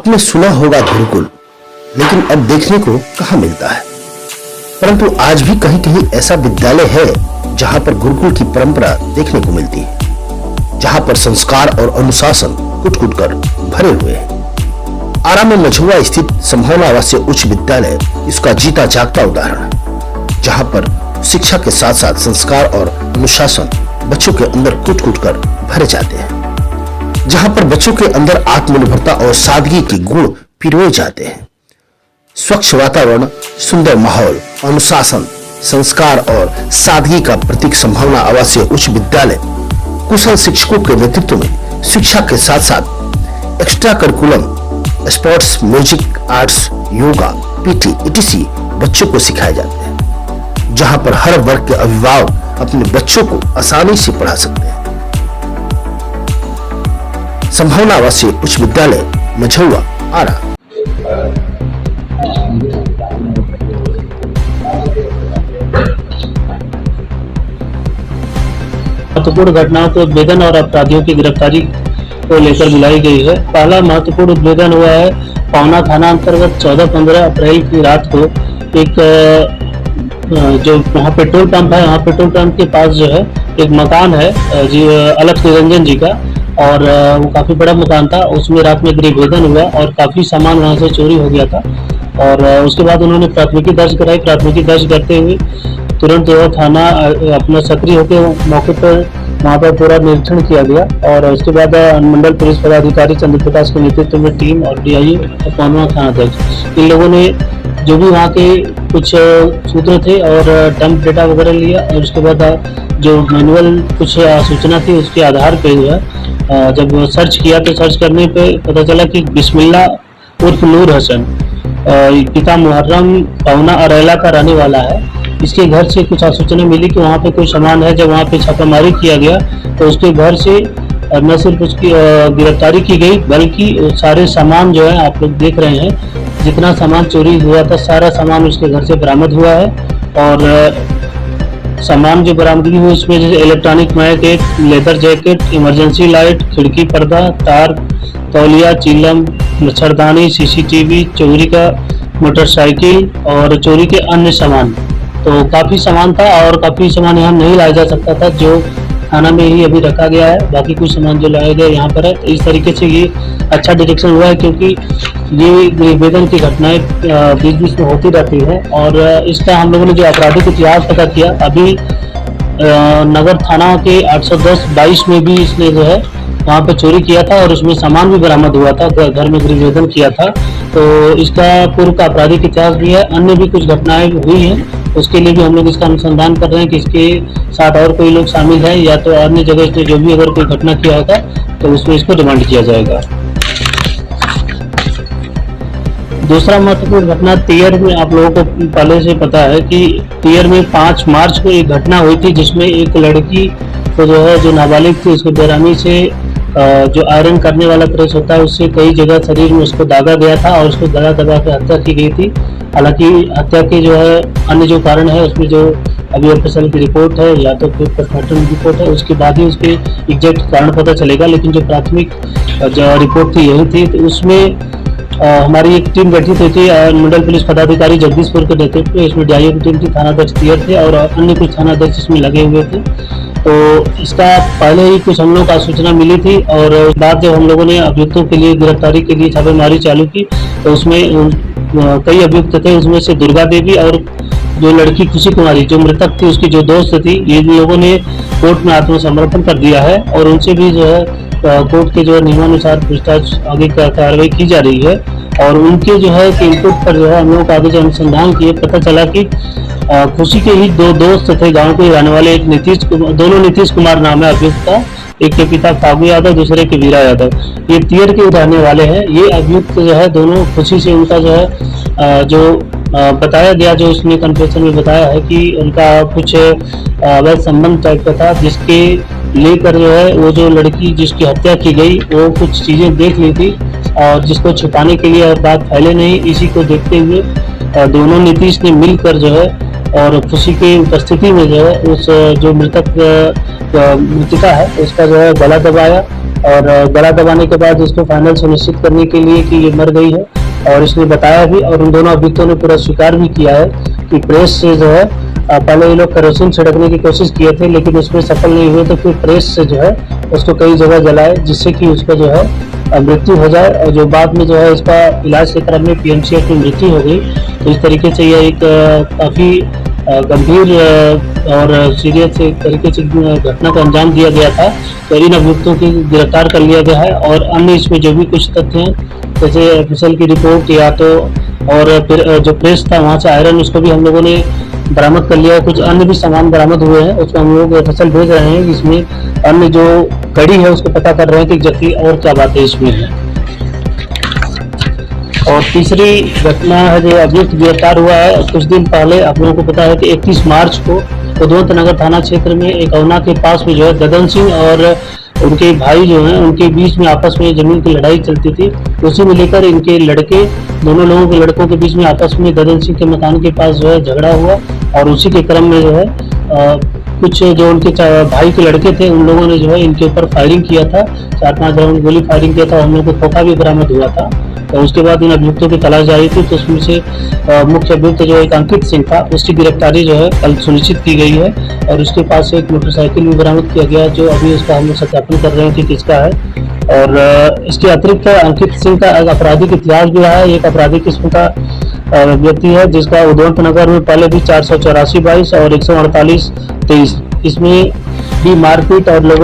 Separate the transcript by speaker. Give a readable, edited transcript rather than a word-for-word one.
Speaker 1: आपने सुना होगा गुरुकुल, लेकिन अब देखने को कहां मिलता है। परंतु आज भी कहीं कहीं ऐसा विद्यालय है जहां पर गुरुकुल की परंपरा देखने को मिलती है, जहां पर संस्कार और अनुशासन कुट-कुट कर भरे हुए हैं। आरा में मझुआ स्थित संभावना आवासीय उच्च विद्यालय इसका जीता जागता उदाहरण है, जहां पर शिक्षा के साथ साथ संस्कार और अनुशासन बच्चों के अंदर कुट-कुट कर भरे जाते हैं, जहां पर बच्चों के अंदर आत्मनिर्भरता और सादगी के गुण पिरोए जाते हैं। स्वच्छ वातावरण, सुंदर माहौल, अनुशासन, संस्कार और सादगी का प्रतीक संभावना आवासीय उच्च विद्यालय कुशल शिक्षकों के नेतृत्व में शिक्षा के साथ साथ extra curriculum, sports, music, arts, yoga, PT etc बच्चों को सिखाए जाते हैं, जहां पर हर वर्ग के अभिभावक अपने बच्चों को आसानी से पढ़ा सकते हैं। संभावना आवासीय उच्च विद्यालय मझुआ, आरा।
Speaker 2: महत्वपूर्ण घटनाओं को उद्भेदन और अपराधियों की गिरफ्तारी को लेकर बुलाई गई है। पहला महत्वपूर्ण उद्भेदन हुआ है पावना थाना अंतर्गत 14-15 अप्रैल की रात को एक जो वहाँ पेट्रोल पंप है, वहाँ पेट्रोल पंप के पास जो है एक मकान है जी अलख निरंजन जी का, और वो काफी बड़ा मकान था। उसमें रात में गृहभेदन हुआ और काफी सामान वहाँ से चोरी हो गया था। और उसके बाद उन्होंने प्राथमिकी दर्ज कराई। प्राथमिकी दर्ज करते हुए तुरंत जो थाना अपना सक्रिय होकर मौके पर वहाँ पर पूरा निरीक्षण किया गया, और उसके बाद मंडल पुलिस पदाधिकारी चंद्र प्रकाश के नेतृत्व में टीम और डीआईजी पावना थाना अध्यक्ष इन लोगों ने जो भी वहाँ के कुछ सूत्र थे और डंप डेटा वगैरह लिया, और उसके बाद जो मैनुअल कुछ सूचना थी उसके आधार पे जो है जब सर्च किया तो सर्च करने पे पता चला कि बिस्मिल्ला उर्फ नूर हसन पिता मुहर्रम पावना अरेला का रहने वाला है। इसके घर से कुछ सूचना मिली कि वहाँ पे कोई सामान है। जब वहाँ पे छापामारी किया गया तो उसके घर से न सिर्फ उसकी गिरफ्तारी की गई, बल्कि सारे सामान जो है आप लोग देख रहे हैं, जितना सामान चोरी हुआ था सारा सामान उसके घर से बरामद हुआ है। और सामान जो बरामदगी हुई उसमें जैसे इलेक्ट्रॉनिक मैक, एक लेदर जैकेट, इमरजेंसी लाइट, खिड़की पर्दा, तार, तौलिया, चिलम, मच्छरदानी, सीसीटीवी, चोरी का मोटरसाइकिल और चोरी के अन्य सामान। तो काफ़ी सामान था, और काफ़ी सामान यहाँ नहीं लाया जा सकता था, जो थाना में ही अभी रखा गया है। बाकी कुछ सामान जो लाया गया यहाँ पर है। तो इस तरीके से ये अच्छा डिटेक्शन हुआ है, क्योंकि ये निवेदन की घटनाएं बीच बीच में होती रहती है। और इसका हम लोगों ने जो आपराधिक इतिहास पता किया, अभी नगर थाना के 810-22 में भी इसने जो है वहाँ पे चोरी किया था, और उसमें सामान भी बरामद हुआ था, घर में गृहभेदन किया था। तो इसका पूर्व का आपराधिक इतिहास भी है। अन्य भी कुछ घटनाएं हुई हैं, उसके लिए भी हम लोग इसका अनुसंधान कर रहे हैं कि इसके साथ और कोई लोग शामिल हैं, या तो अन्य जगह से जो भी अगर कोई घटना किया होगा तो उसमें इसको रिमांड किया जाएगा। दूसरा महत्वपूर्ण घटना तियर में, आप लोगों को पहले से पता है कि तियर में 5 मार्च को एक घटना हुई थी, जिसमें एक लड़की को जो है, जो नाबालिग थी, उसको बेरामी से जो आयरन करने वाला प्रेस होता है उससे कई जगह शरीर में उसको दागा गया था, और उसको दबा के हत्या की गई थी। हालांकि हत्या के जो है अन्य जो कारण है उसमें जो अभी ऑफिसर की रिपोर्ट है या तो फिर पोस्टमार्टम रिपोर्ट है, उसके बाद ही उसके एग्जैक्ट कारण पता चलेगा। लेकिन जो प्राथमिक जो रिपोर्ट थी यही थी। तो उसमें हमारी एक टीम गठित हुई थी, मंडल पुलिस पदाधिकारी जगदीशपुर के नेतृत्व में। इसमें डीआईजी की टीम थी, थाना अध्यक्ष तियर थे, और अन्य कुछ थाना अध्यक्ष इसमें लगे हुए थे। तो इसका पहले ही कुछ हम लोग का सूचना मिली थी, और बाद जब हम लोगों ने अभियुक्तों के लिए गिरफ्तारी के लिए छापेमारी चालू की तो उसमें कई अभियुक्त थे। उसमें से दुर्गा देवी और जो लड़की खुशी कुमारी जो मृतक थी उसकी जो दोस्त थी, ये लोगों ने कोर्ट में आत्मसमर्पण कर दिया है, और उनसे भी जो है कोर्ट के जो नियमानुसार पूछताछ आगे कार्रवाई की जा रही है। और उनके जो है कि इनपुट पर जो है हम लोग आगे जो अनुसंधान किए, पता चला कि खुशी के ही 2 दोस्त थे गांव के रहने वाले। एक दोनों नीतीश कुमार नाम है अभियुक्त का, एक के पिता फागू यादव, दूसरे के वीरा यादव। ये तियर के रहने वाले हैं। ये अभियुक्त जो है दोनों खुशी से, उनका जो है जो बताया गया, जो उसने कन्फेशन में बताया है कि उनका कुछ अवैध संबंध टाइप का था, जिसके लेकर जो है वो जो लड़की जिसकी हत्या की गई वो कुछ चीजें देख ली थी, और जिसको छुपाने के लिए और बात फैले नहीं, इसी को देखते हुए दोनों नीतीश ने मिलकर जो है और खुशी की उपस्थिति में जो है उस जो मृतिका है उसका जो है गला दबाया, और गला दबाने के बाद इसको फाइनल सुनिश्चित करने के लिए कि ये मर गई है, और इसने बताया भी, और उन दोनों अभियुक्तों ने पूरा स्वीकार भी किया है कि प्रेस से जो है पहले ये लोग केरोसिन छिड़कने की कोशिश किए थे, लेकिन उसमें सफल नहीं हुए, तो फिर प्रेस से जो है उसको कई जगह जलाए, जिससे कि उसका जो है मृत्यु हो जाए, और जो बाद में जो है इसका इलाज के क्रम में पीएमसीएच में मृत्यु हो गई। तो इस तरीके से यह एक काफ़ी गंभीर और सीरियस तरीके से घटना को अंजाम दिया गया था। तो इन अभियुक्तों की गिरफ्तार कर लिया गया है, और अन्य इसमें जो भी कुछ तथ्य हैं, जैसे एफएसएल की रिपोर्ट या तो, और फिर जो प्रेस था वहाँ से आयरन, उसको भी हम लोगों ने बरामद कर लिया है। कुछ अन्य भी सामान बरामद हुए हैं, उसको हम लोग एफएसएल भेज रहे हैं, जिसमें अन्य जो कड़ी है उसको पता कर रहे हैं कि एग्जैक्टली और क्या बातें इसमें है। और तीसरी घटना है जो अभियुक्त गिरफ्तार हुआ है कुछ दिन पहले, आप लोगों को पता है कि 31 मार्च को उदवंत नगर थाना क्षेत्र में एक औना के पास में जो है ददन सिंह और उनके भाई जो हैं उनके बीच में आपस में जमीन की लड़ाई चलती थी। उसी में लेकर इनके लड़के, दोनों लोगों के लड़कों के बीच में आपस में ददन सिंह के मकान के पास जो है झगड़ा हुआ, और उसी के क्रम में जो है कुछ जो उनके भाई के लड़के थे उन लोगों ने जो है इनके ऊपर फायरिंग किया था, 4-5 राउंड गोली फायरिंग किया था, हम लोग को खोखा भी बरामद हुआ था। तो उसके बाद इन अभियुक्तों की तलाश जारी थी, तो उसमें से मुख्य अभियुक्त जो एक अंकित सिंह था, उसकी गिरफ्तारी जो है कल सुनिश्चित की गई है, और उसके पास से एक मोटरसाइकिल भी बरामद किया गया, जो अभी उसका हम लोग सत्यापन कर रहे हैं कि किसका है। और इसके अतिरिक्त अंकित सिंह का आपराधिक इतिहास भी रहा है। एक आपराधिक किस्म का व्यक्ति है जिसका उदवंत नगर में पहले भी 484-22 और 148-23 इसमें भी मारपीट और लोगों